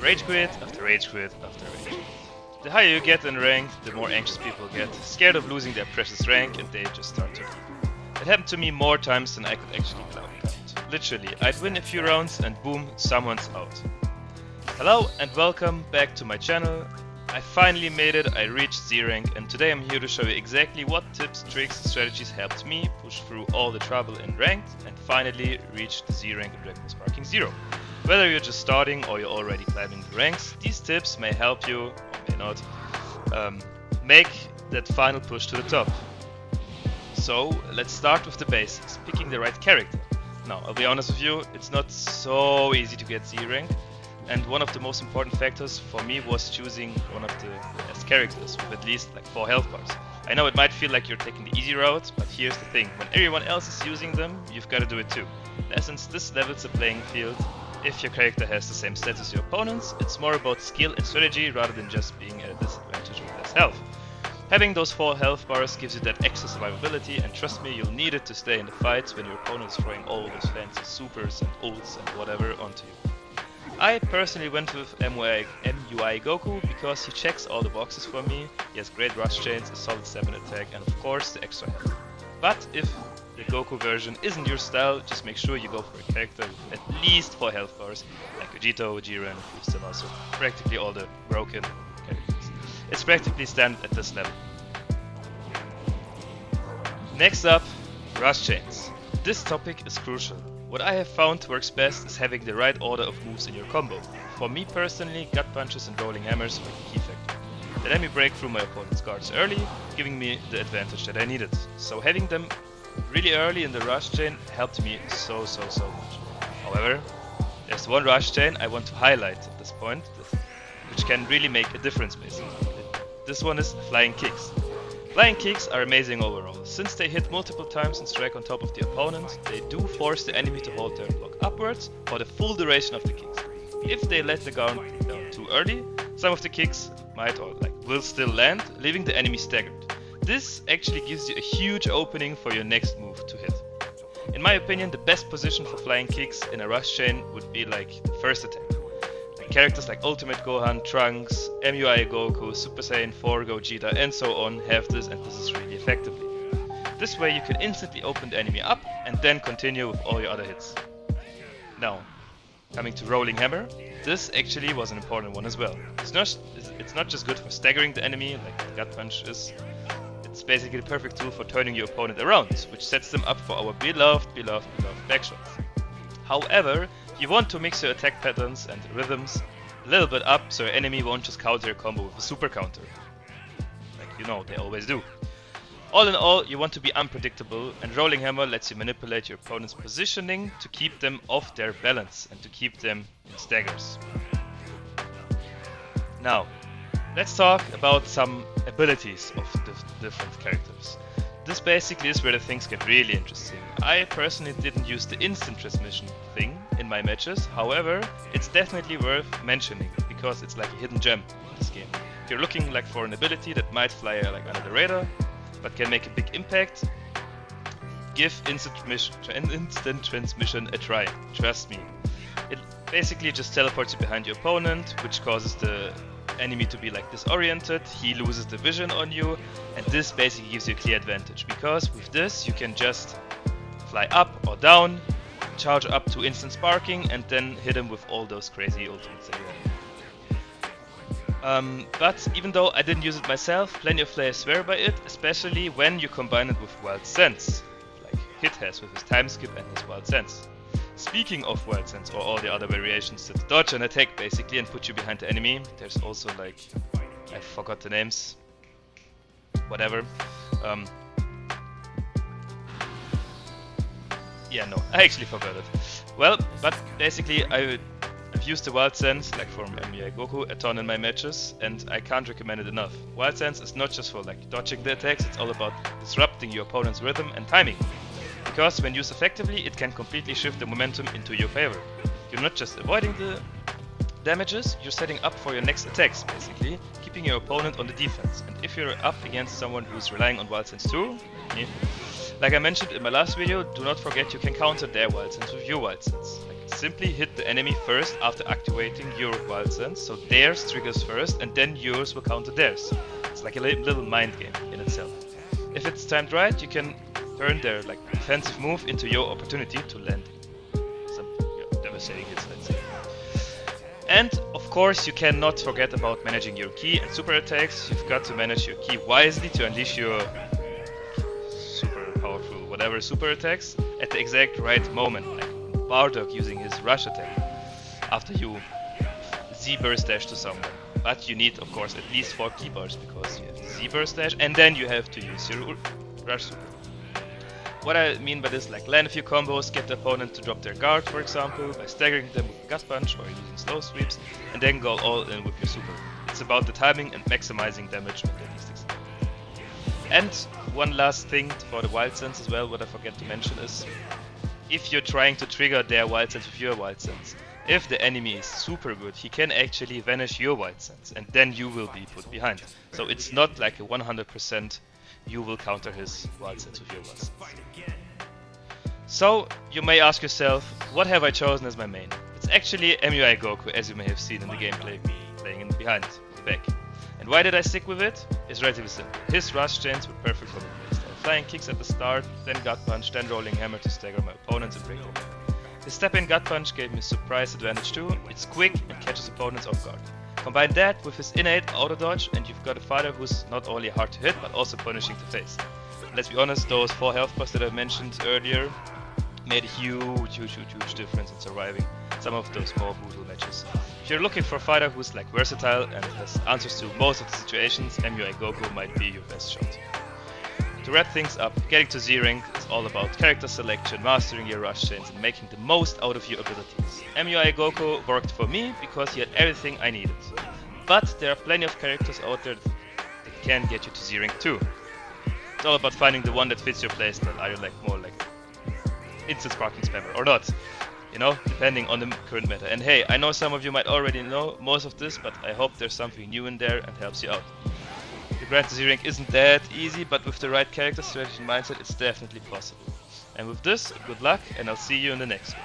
rage quit, after rage quit, after rage quit. The higher you get in rank, the more anxious people get, scared of losing their precious rank, and they just start to leave. It happened to me more times than I could actually count. Literally, I'd win a few rounds and boom, someone's out. Hello and welcome back to my channel. I finally made it, I reached Z rank, and today I'm here to show you exactly what tips, tricks, and strategies helped me push through all the trouble in ranked and finally reach the Z rank in Dragon Sparking 0. Whether you're just starting or you're already climbing the ranks, these tips may help you, or may not, make that final push to the top. So let's start with the basics, picking the right character. Now, I'll be honest with you, it's not so easy to get Z rank. And one of the most important factors for me was choosing one of the best characters with at least like 4 health bars. I know it might feel like you're taking the easy route, but here's the thing, when everyone else is using them, you've got to do it too. In essence, this levels the playing field. If your character has the same stats as your opponents, it's more about skill and strategy rather than just being at a disadvantage with less health. Having those 4 health bars gives you that extra survivability, and trust me, you'll need it to stay in the fights when your opponent is throwing all those fancy supers and ults and whatever onto you. I personally went with MUI Goku because he checks all the boxes for me. He has great rush chains, a solid 7 attack, and of course the extra health. But if the Goku version isn't your style, just make sure you go for a character with at least 4 health bars, like Vegito, Jiren, so practically all the broken characters. It's practically standard at this level. Next up, rush chains. This topic is crucial. What I have found works best is having the right order of moves in your combo. For me personally, gut punches and rolling hammers were the key factor. They let me break through my opponent's guards early, giving me the advantage that I needed. So having them really early in the rush chain helped me so much. However, there's one rush chain I want to highlight at this point, which can really make a difference basically. This one is flying kicks. Flying kicks are amazing overall. Since they hit multiple times and strike on top of the opponent, they do force the enemy to hold their block upwards for the full duration of the kicks. If they let the guard down too early, some of the kicks might or will still land, leaving the enemy staggered. This actually gives you a huge opening for your next move to hit. In my opinion, the best position for flying kicks in a rush chain would be like the first attack. Characters like Ultimate Gohan, Trunks, MUI Goku, Super Saiyan 4 Gogeta and so on have this, and this is really effectively. This way you can instantly open the enemy up and then continue with all your other hits. Now, coming to Rolling Hammer, this actually was an important one as well. It's not just good for staggering the enemy like the Gut Punch is, it's basically the perfect tool for turning your opponent around, which sets them up for our beloved backshots. However, you want to mix your attack patterns and rhythms a little bit up so your enemy won't just counter your combo with a super counter. Like you know, they always do. All in all, you want to be unpredictable, and Rolling Hammer lets you manipulate your opponent's positioning to keep them off their balance and to keep them in staggers. Now, let's talk about some abilities of the different characters. This basically is where the things get really interesting. I personally didn't use the instant transmission thing in my matches, however, it's definitely worth mentioning because it's like a hidden gem in this game. If you're looking for an ability that might fly under the radar, but can make a big impact, give instant transmission a try, trust me. It basically just teleports you behind your opponent, which causes the enemy to be disoriented, he loses the vision on you, and this basically gives you a clear advantage because with this you can just fly up or down, charge up to instant sparking, and then hit him with all those crazy ultimates that you have. But even though I didn't use it myself, plenty of players swear by it, especially when you combine it with Wild Sense, like Hit has with his time skip and his Wild Sense. Speaking of Wild Sense or all the other variations that dodge and attack basically and put you behind the enemy, there's also I forgot the names, whatever. Yeah, no, I actually forgot it. Well, but basically I've used the Wild Sense from MUI Goku a ton in my matches, and I can't recommend it enough. Wild Sense is not just for dodging the attacks, it's all about disrupting your opponent's rhythm and timing. Because when used effectively, it can completely shift the momentum into your favor. You're not just avoiding the damages, you're setting up for your next attacks, basically, keeping your opponent on the defense. And if you're up against someone who's relying on wild sense too, like I mentioned in my last video, do not forget you can counter their wild sense with your wild sense. Like, simply hit the enemy first after activating your wild sense, so theirs triggers first and then yours will counter theirs. It's like a little mind game in itself. If it's timed right, you can turn their defensive move into your opportunity to land some devastating hits, let's say. And of course you cannot forget about managing your ki and super attacks. You've got to manage your ki wisely to unleash your super powerful whatever super attacks at the exact right moment, like Bardock using his rush attack after you Z-burst dash to someone. But you need of course at least 4 ki bars because you have the Z-burst dash and then you have to use your rush super. What I mean by this, like land a few combos, get the opponent to drop their guard for example, by staggering them with gut punch or using slow sweeps, and then go all in with your super. It's about the timing and maximizing damage when they're least expected. And one last thing for the wild sense as well, what I forget to mention is, if you're trying to trigger their wild sense with your wild sense, if the enemy is super good, he can actually vanish your wild sense, and then you will be put behind. So it's not like a 100% you will counter his wild sense with your wild sense. So you may ask yourself, what have I chosen as my main? It's actually MUI Goku, as you may have seen in the gameplay, playing in behind, the back. And why did I stick with it? It's relatively simple. His rush chains were perfect for the playstyle. Flying kicks at the start, then gut punch, then rolling hammer to stagger my opponents and break them. His step-in gut punch gave me surprise advantage too. It's quick and catches opponents off guard. Combine that with his innate auto dodge and you've got a fighter who's not only hard to hit but also punishing to face. Let's be honest, those 4 health bars that I mentioned earlier made a huge difference in surviving some of those more brutal matches. If you're looking for a fighter who's versatile and has answers to most of the situations, MUI Goku might be your best shot. To wrap things up, getting to Z rank is all about character selection, mastering your rush chains and making the most out of your abilities. MUI Goku worked for me because he had everything I needed. But there are plenty of characters out there that can get you to Z rank too. It's all about finding the one that fits your playstyle. Are you more instant sparking spammer or not? Depending on the current meta. And hey, I know some of you might already know most of this, but I hope there's something new in there and helps you out. The grind to Z rank isn't that easy, but with the right character strategy and mindset, it's definitely possible. And with this, good luck, and I'll see you in the next one.